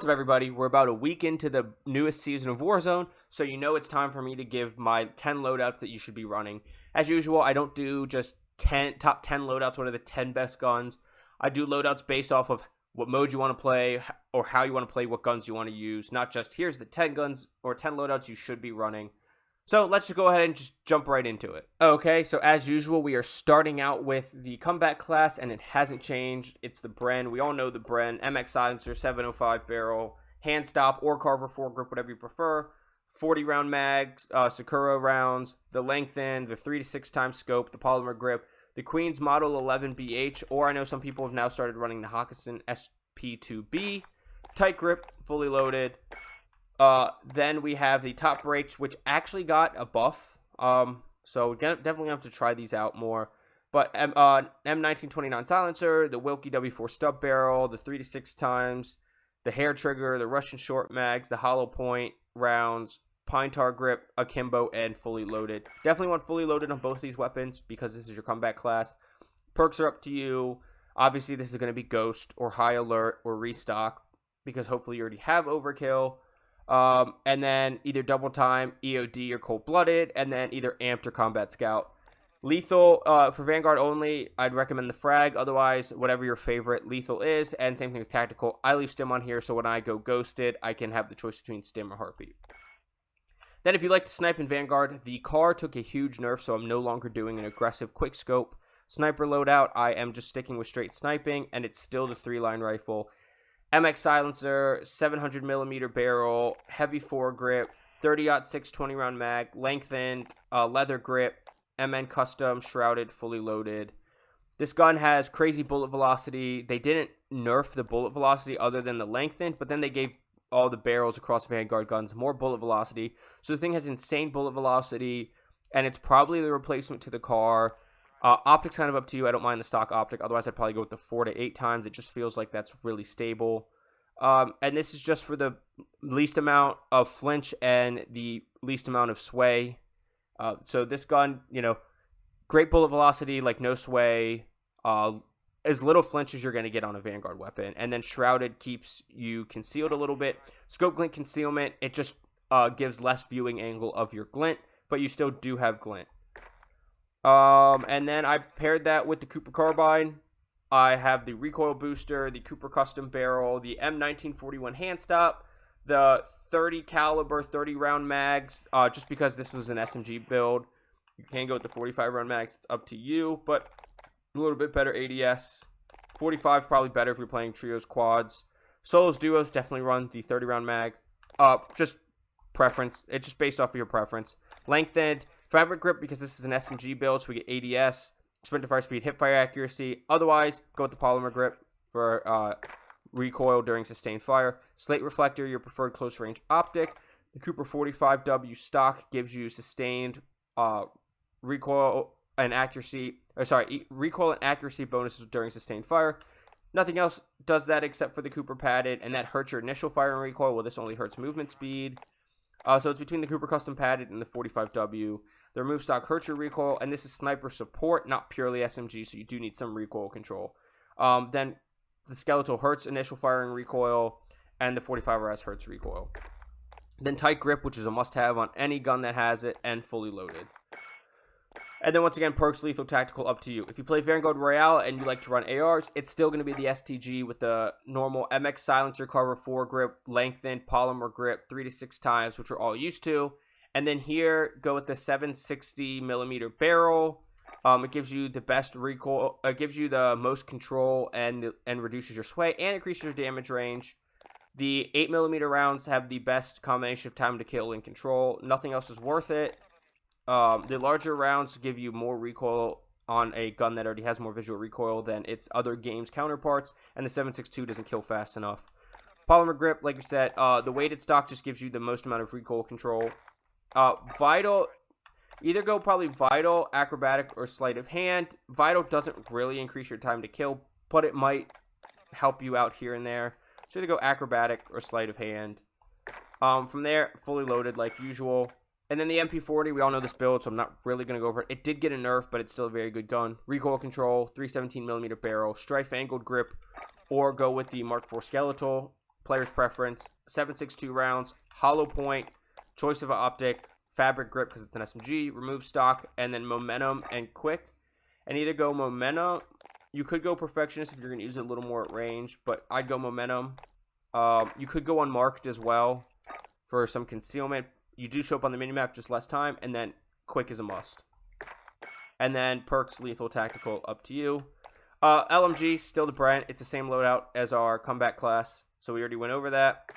What's up, everybody? We're about a week into the newest season of Warzone, so you know it's time for me to give my 10 loadouts that you should be running. As usual, I don't do just top 10 loadouts, what are the 10 best guns. I do loadouts based off of what mode you want to play or how you want to play, what guns you want to use, not just here's the 10 guns or 10 loadouts you should be running. So let's just go ahead and just jump right into it. Okay, so as usual, we are starting out with the combat class, and it hasn't changed. It's the Bren. We all know the Bren. MX Silencer, 705 barrel, hand stop, or Carver foregrip, whatever you prefer. 40 round mags, Sakura rounds, the lengthen, the 3 to 6 times scope, the polymer grip, the Queen's Model 11 BH, or I know some people have now started running the Hokkien SP2B, tight grip, fully loaded. Then we have the top brakes, which actually got a buff. So definitely have to try these out more. But M1929 silencer, the Wilkie W4 stub barrel, the 3 to 6 times, the hair trigger, the Russian short mags, the hollow point rounds, pine tar grip, akimbo, and fully loaded. Definitely want fully loaded on both these weapons because this is your combat class. Perks are up to you. Obviously, this is going to be ghost or high alert or restock because hopefully you already have overkill. And then either double time, EOD, or cold blooded, and then either amped or combat scout. Lethal, for Vanguard only, I'd recommend the frag. Otherwise, whatever your favorite lethal is, and same thing with tactical. I leave stim on here, so when I go ghosted, I can have the choice between stim or heartbeat. Then if you like to snipe in Vanguard, the car took a huge nerf, so I'm no longer doing an aggressive quick scope sniper loadout. I am just sticking with straight sniping, and it's still the 3-line rifle. MX Silencer, 700mm barrel, heavy foregrip, 30-06 20-round mag, lengthened, leather grip, MN custom, shrouded, fully loaded. This gun has crazy bullet velocity. They didn't nerf the bullet velocity other than the lengthened, but then they gave all the barrels across Vanguard guns more bullet velocity. So the thing has insane bullet velocity, and it's probably the replacement to the car. Optics kind of up to you. I don't mind the stock optic. Otherwise, I'd probably go with the 4 to 8 times. It just feels like that's really stable. And this is just for the least amount of flinch and the least amount of sway. So this gun, great bullet velocity, like no sway, as little flinch as you're going to get on a Vanguard weapon. And then shrouded keeps you concealed a little bit. Scope glint concealment, it just gives less viewing angle of your glint, but you still do have glint. And then I paired that with the Cooper carbine. I have the recoil booster, the Cooper custom barrel, the M1941 hand stop, the 30 caliber 30 round mags, just because this was an SMG build. You can go with the 45 round mags, it's up to you, but a little bit better ADS. 45 probably better if you're playing trios, quads. Solos, duos, definitely run the 30 round mag. Just preference, it's just based off of your preference. Lengthened, fabric grip because this is an SMG build, so we get ADS, sprint to fire speed, hip fire accuracy. Otherwise, go with the polymer grip for recoil during sustained fire. Slate reflector, your preferred close range optic. The Cooper 45W stock gives you sustained recoil and accuracy bonuses during sustained fire. Nothing else does that except for the Cooper padded, and that hurts your initial fire and recoil. Well, this only hurts movement speed. So it's between the Cooper custom padded and the 45W. The remove stock hurts your recoil, and this is sniper support, not purely SMG, so you do need some recoil control. Then the skeletal hurts initial fire and recoil, and the 45RS hurts recoil. Then tight grip, which is a must-have on any gun that has it, and fully loaded. And then once again, perks, lethal, tactical, up to you. If you play Vanguard Royale and you like to run ARs, it's still going to be the STG with the normal MX Silencer, Carver foregrip, lengthened, polymer grip, 3 to 6 times, which we're all used to. And then here, go with the 760mm barrel. It gives you the best recoil. It gives you the most control and reduces your sway and increases your damage range. The 8mm rounds have the best combination of time to kill and control. Nothing else is worth it. The larger rounds give you more recoil on a gun that already has more visual recoil than its other game's counterparts, and the 7.62 doesn't kill fast enough. Polymer grip, like we said, the weighted stock just gives you the most amount of recoil control. Vital, either go probably Vital, Acrobatic, or Sleight of Hand. Vital doesn't really increase your time to kill, but it might help you out here and there. So either go Acrobatic or Sleight of Hand. From there, fully loaded like usual. And then the MP40, we all know this build, so I'm not really going to go over it. It did get a nerf, but it's still a very good gun. Recoil control, 317mm barrel, strife angled grip, or go with the Mark IV skeletal. player's preference, 7.62 rounds, hollow point, choice of an optic, fabric grip because it's an SMG, remove stock, and then momentum and quick. And either go momentum, you could go perfectionist if you're going to use it a little more at range, but I'd go momentum. You could go unmarked as well for some concealment. You do show up on the minimap, just less time, and then quick is a must. And then perks, lethal, tactical, up to you. LMG, still the Brent. It's the same loadout as our combat class, so we already went over that.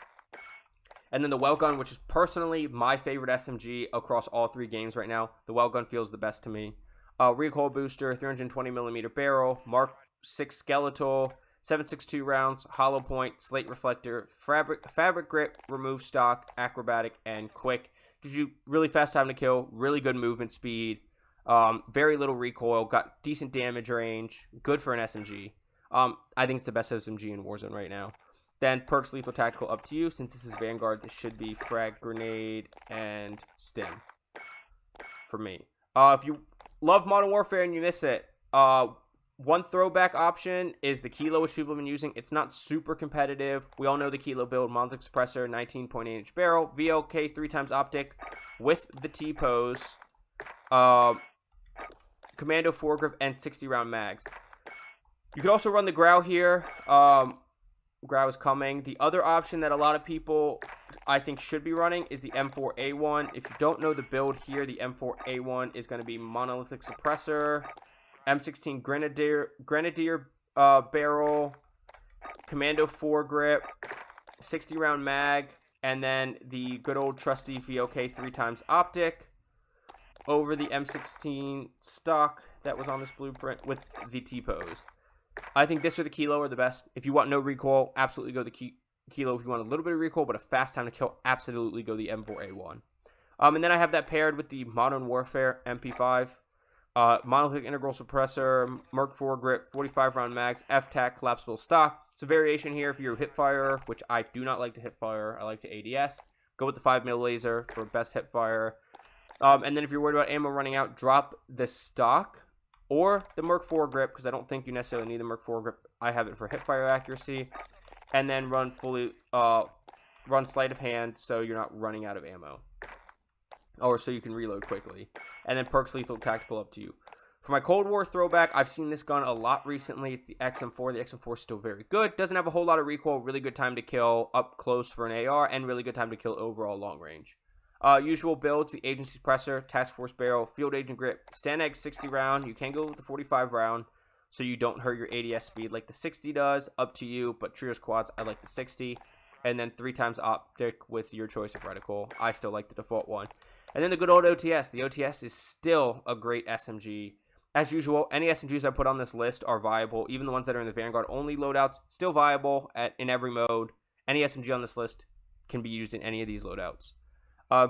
And then the well gun, which is personally my favorite SMG across all 3 games right now. The well gun feels the best to me. Recoil booster, 320mm barrel, Mark 6 skeletal, 7.62 rounds, hollow point, slate reflector, fabric grip, remove stock, acrobatic, and quick. Gives you really fast time to kill, really good movement speed, very little recoil, got decent damage range, good for an SMG. I think it's the best SMG in Warzone right now. Then perks, lethal, tactical, up to you. Since this is Vanguard, this should be frag, grenade, and stim for me. If you love Modern Warfare and you miss it, one throwback option is the Kilo, which people have been using. It's not super competitive. We all know the Kilo build, monolithic suppressor, 19.8-inch barrel, VLK 3x optic with the T-pose, commando foregrip, and 60-round mags. You could also run the Grau here. Grau is coming. The other option that a lot of people, I think, should be running is the M4A1. If you don't know the build here, the M4A1 is going to be monolithic suppressor, M16 grenadier barrel, commando foregrip, 60-round mag, and then the good old trusty VOK 3x optic over the M16 stock that was on this blueprint with the T-pose. I think this or the Kilo are the best. If you want no recoil, absolutely go the Kilo. If you want a little bit of recoil but a fast time to kill, absolutely go the M4A1. And then I have that paired with the Modern Warfare MP5. Monolithic integral suppressor, Merc foregrip, 45-round mags, F-Tac, collapsible stock. It's a variation here if you're a hipfire, which I do not like to hipfire. I like to ADS. Go with the 5mm laser for best hipfire. And then if you're worried about ammo running out, drop the stock or the Merc foregrip, because I don't think you necessarily need the Merc foregrip. I have it for hipfire accuracy. And then run sleight of hand so you're not running out of ammo. Or so you can reload quickly. And then perks, lethal, tactical, up to you. For my Cold War throwback, I've seen this gun a lot recently. It's the XM4. The XM4 is still very good. Doesn't have a whole lot of recoil. Really good time to kill up close for an AR. And really good time to kill overall long range. Usual builds, the agency suppressor, task force barrel, field agent grip, StanEgg 60 round. You can go with the 45 round so you don't hurt your ADS speed like the 60 does. Up to you, but trios quads, I like the 60. And then 3x optic with your choice of reticle. I still like the default one. And then the good old OTS. The OTS is still a great SMG. As usual, any SMGs I put on this list are viable. Even the ones that are in the Vanguard only loadouts, still viable in every mode. Any SMG on this list can be used in any of these loadouts.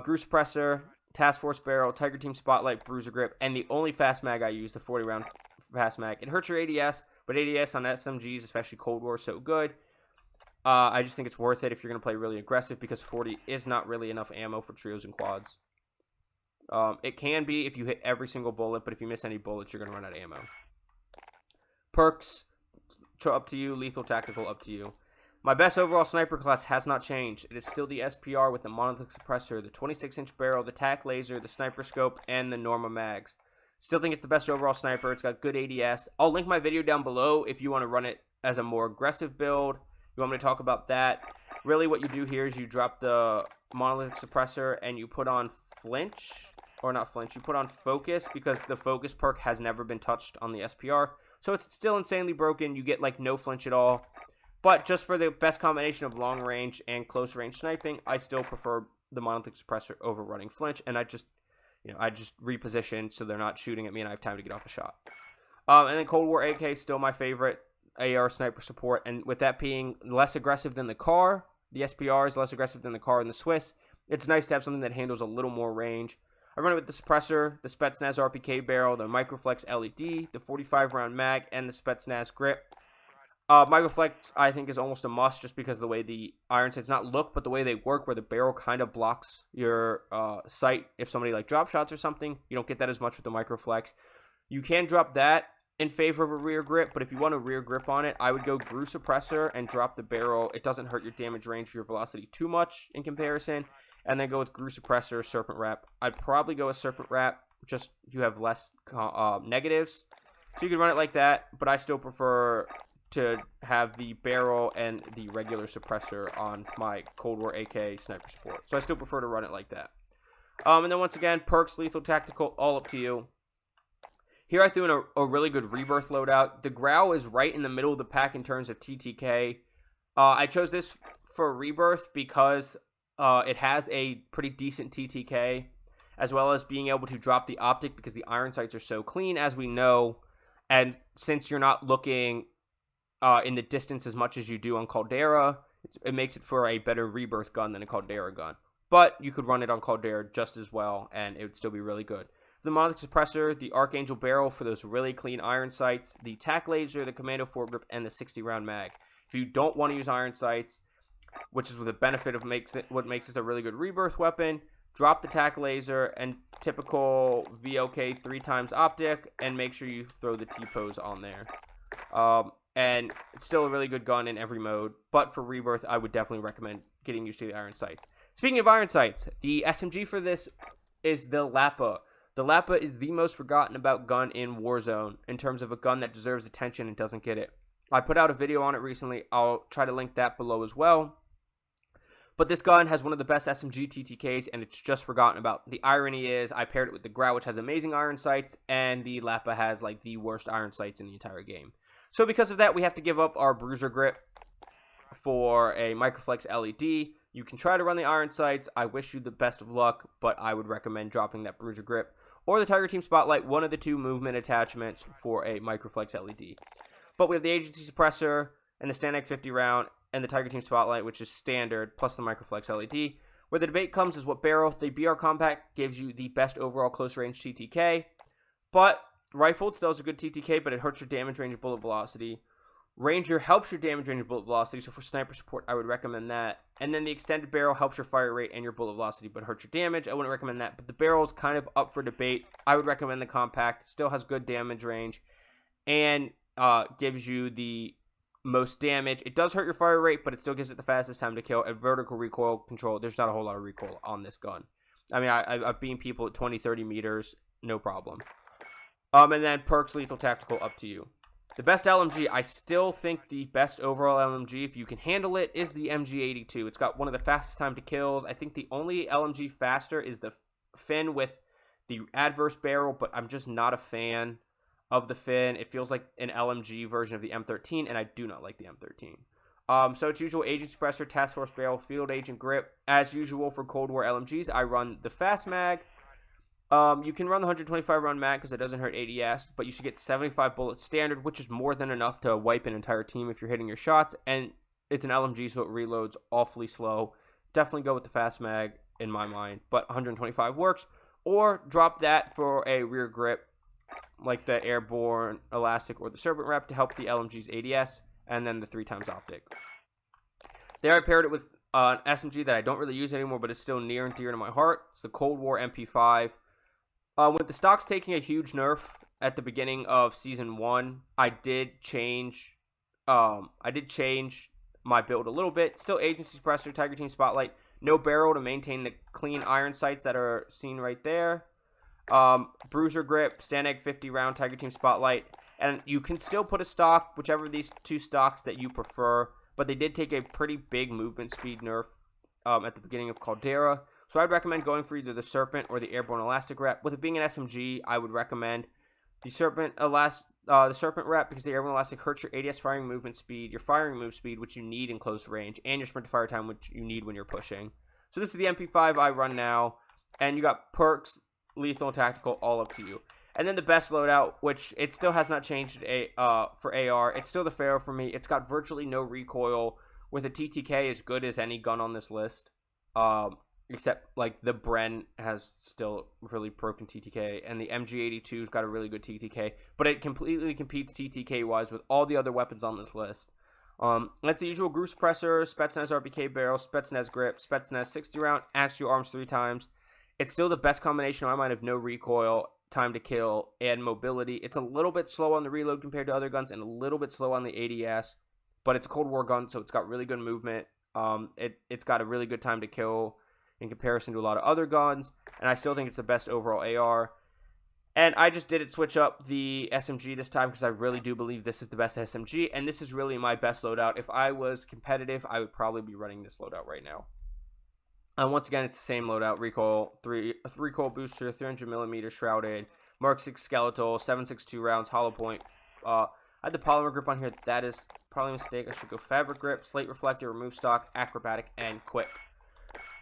Grew suppressor, task force barrel, Tiger Team spotlight, bruiser grip, and the only fast mag I use, the 40-round fast mag. It hurts your ADS, but ADS on SMGs, especially Cold War, is so good. I just think it's worth it if you're going to play really aggressive because 40 is not really enough ammo for trios and quads. It can be if you hit every single bullet, but if you miss any bullets, you're going to run out of ammo. Perks, up to you. Lethal, tactical, up to you. My best overall sniper class has not changed. It is still the SPR with the monolithic suppressor, the 26-inch barrel, the TAC laser, the sniper scope, and the Norma mags. Still think it's the best overall sniper. It's got good ADS. I'll link my video down below if you want to run it as a more aggressive build. You want me to talk about that? Really what you do here is you drop the monolithic suppressor and you put on flinch. Or not flinch. You put on focus because the focus perk has never been touched on the SPR. So it's still insanely broken. You get like no flinch at all. But just for the best combination of long range and close range sniping, I still prefer the monolithic suppressor over running flinch. And I just reposition so they're not shooting at me and I have time to get off a shot. And then Cold War AK is still my favorite AR sniper support. And with that being less aggressive than the car, the SPR is less aggressive than the car and the Swiss. It's nice to have something that handles a little more range. I run it with the suppressor, the Spetsnaz RPK barrel, the Microflex LED, the 45-round mag, and the Spetsnaz grip. Microflex, I think, is almost a must just because of the way the iron sights not look, but the way they work, where the barrel kind of blocks your sight if somebody like drop shots or something. You don't get that as much with the Microflex. You can drop that in favor of a rear grip, but if you want a rear grip on it, I would go Grew Suppressor and drop the barrel. It doesn't hurt your damage range or your velocity too much in comparison. And then go with Grew Suppressor, Serpent Wrap. I'd probably go with Serpent Wrap, just you have less negatives. So you can run it like that, but I still prefer to have the barrel and the regular suppressor on my Cold War AK sniper support. So I still prefer to run it like that. And then once again, perks, lethal, tactical, all up to you. Here I threw in a really good Rebirth loadout. The Growl is right in the middle of the pack in terms of TTK. I chose this for Rebirth because it has a pretty decent TTK, as well as being able to drop the optic because the iron sights are so clean, as we know. And since you're not looking in the distance as much as you do on Caldera, it makes it for a better Rebirth gun than a Caldera gun. But you could run it on Caldera just as well, and it would still be really good. The Monolith Suppressor, the Archangel Barrel for those really clean iron sights, the Tac Laser, the Commando Foregrip, and the 60-round mag. If you don't want to use iron sights, which is the benefit of what makes this a really good Rebirth weapon, drop the Tac Laser and typical VOK 3x optic, and make sure you throw the T-pose on there. And it's still a really good gun in every mode, but for Rebirth, I would definitely recommend getting used to the iron sights. Speaking of iron sights, the SMG for this is the Lappa. The Lappa is the most forgotten about gun in Warzone in terms of a gun that deserves attention and doesn't get it. I put out a video on it recently. I'll try to link that below as well. But this gun has one of the best SMG TTKs, and it's just forgotten about. The irony is I paired it with the Growl, which has amazing iron sights, and the Lappa has like the worst iron sights in the entire game. So because of that, we have to give up our Bruiser Grip for a Microflex LED. You can try to run the iron sights. I wish you the best of luck, but I would recommend dropping that Bruiser Grip or the Tiger Team Spotlight, one of the two movement attachments for a Microflex LED. But we have the Agency Suppressor and the Stanag 50 round and the Tiger Team Spotlight, which is standard, plus the Microflex LED. Where the debate comes is what barrel. The BR Compact gives you the best overall close range TTK, but Rifle still has a good TTK, but it hurts your damage range and bullet velocity. Ranger helps your damage range and bullet velocity, so for sniper support, I would recommend that. And then the extended barrel helps your fire rate and your bullet velocity, but hurts your damage. I wouldn't recommend that, but the barrel is kind of up for debate. I would recommend the compact. Still has good damage range and gives you the most damage. It does hurt your fire rate, but it still gives it the fastest time to kill. And vertical recoil control, there's not a whole lot of recoil on this gun. I mean, I've beaten people at 20, 30 meters, no problem. And then perks, lethal, tactical, up to you. The best LMG, I still think the best overall LMG, if you can handle it, is the MG82. It's got one of the fastest time to kills. I think the only LMG faster is the Fin with the adverse barrel, but I'm just not a fan of the Fin. It feels like an LMG version of the M13, and I do not like the M13. So it's usual Agent Suppressor, Task Force Barrel, Field Agent Grip. As usual for Cold War LMGs, I run the Fast Mag. You can run the 125 round mag because it doesn't hurt ADS, but you should get 75 bullets standard, which is more than enough to wipe an entire team if you're hitting your shots, and it's an LMG, so it reloads awfully slow. Definitely go with the fast mag in my mind, but 125 works, or drop that for a rear grip like the Airborne Elastic or the Serpent Wrap to help the LMG's ADS, and then the 3x optic. There I paired it with an SMG that I don't really use anymore, but it's still near and dear to my heart. It's the Cold War MP5. With the stocks taking a huge nerf at the beginning of Season 1, I did change my build a little bit. Still Agency Suppressor, Tiger Team Spotlight, no barrel to maintain the clean iron sights that are seen right there. Bruiser Grip, Stanag 50 round, Tiger Team Spotlight, and you can still put a stock, whichever of these two stocks that you prefer, but they did take a pretty big movement speed nerf at the beginning of Caldera. So I'd recommend going for either the Serpent or the Airborne Elastic Wrap. With it being an SMG, I would recommend the Serpent Wrap because the Airborne Elastic hurts your ADS firing movement speed, your firing move speed, which you need in close range, and your sprint to fire time, which you need when you're pushing. So this is the MP5 I run now, and you got perks, lethal, and tactical, all up to you. And then the best loadout, which it still has not changed for AR. It's still the Pharaoh for me. It's got virtually no recoil with a TTK as good as any gun on this list. Except, like, the Bren has still really broken TTK, and the MG82's got a really good TTK, but it completely competes TTK-wise with all the other weapons on this list. That's the usual Grew Suppressor, Spetsnaz RPK Barrel, Spetsnaz Grip, Spetsnaz 60 round, Axial Arms 3x. It's still the best combination in my mind of no recoil time to kill and mobility. It's a little bit slow on the reload compared to other guns and a little bit slow on the ADS, but it's a Cold War gun, so it's got really good movement. It's got a really good time to kill in comparison to a lot of other guns, and I still think it's the best overall AR. And I just didn't switch up the SMG this time because I really do believe this is the best SMG, and this is really my best loadout. If I was competitive, I would probably be running this loadout right now. Once again, it's the same loadout: recoil, recoil booster, 300mm shrouded, Mark 6 skeletal, 7.62 rounds, hollow point. I had the polymer grip on here. That is probably a mistake. I should go fabric grip, slate reflector, remove stock, acrobatic, and quick.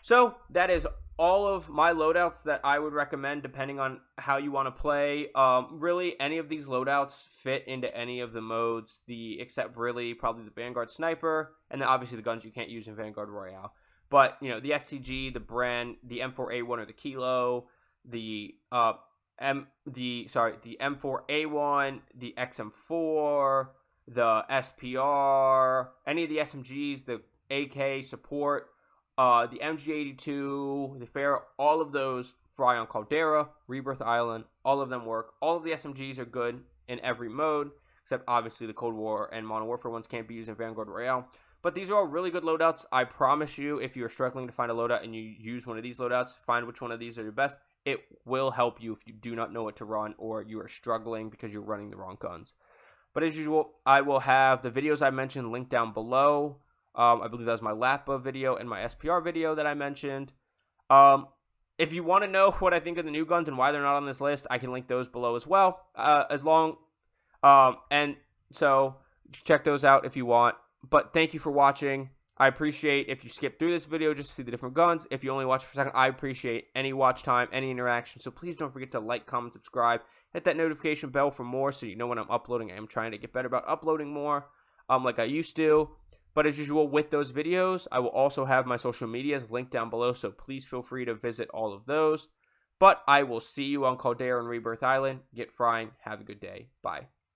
So that is all of my loadouts that I would recommend depending on how you want to play. Really, any of these loadouts fit into any of the modes, except really probably the Vanguard Sniper, and then obviously the guns you can't use in Vanguard Royale. But, you know, the STG, the Bren, the M4A1 or the Kilo, the M4A1, the XM4, the SPR, any of the SMGs, the AK support, the MG82, the Fair, all of those fly on Caldera, Rebirth Island, all of them work. All of the SMGs are good in every mode, except obviously the Cold War and Modern Warfare ones can't be used in Vanguard Royale. But these are all really good loadouts. I promise you, if you're struggling to find a loadout and you use one of these loadouts, find which one of these are your best. It will help you if you do not know what to run or you are struggling because you're running the wrong guns. But as usual, I will have the videos I mentioned linked down below. I believe that was my LAPA video and my SPR video that I mentioned. If you want to know what I think of the new guns and why they're not on this list, I can link those below as well. And so check those out if you want. But thank you for watching. I appreciate if you skip through this video just to see the different guns. If you only watch for a second, I appreciate any watch time, any interaction. So please don't forget to like, comment, subscribe. Hit that notification bell for more so you know when I'm uploading. I am trying to get better about uploading more like I used to. But as usual, with those videos, I will also have my social medias linked down below. So please feel free to visit all of those. But I will see you on Caldera and Rebirth Island. Get frying. Have a good day. Bye.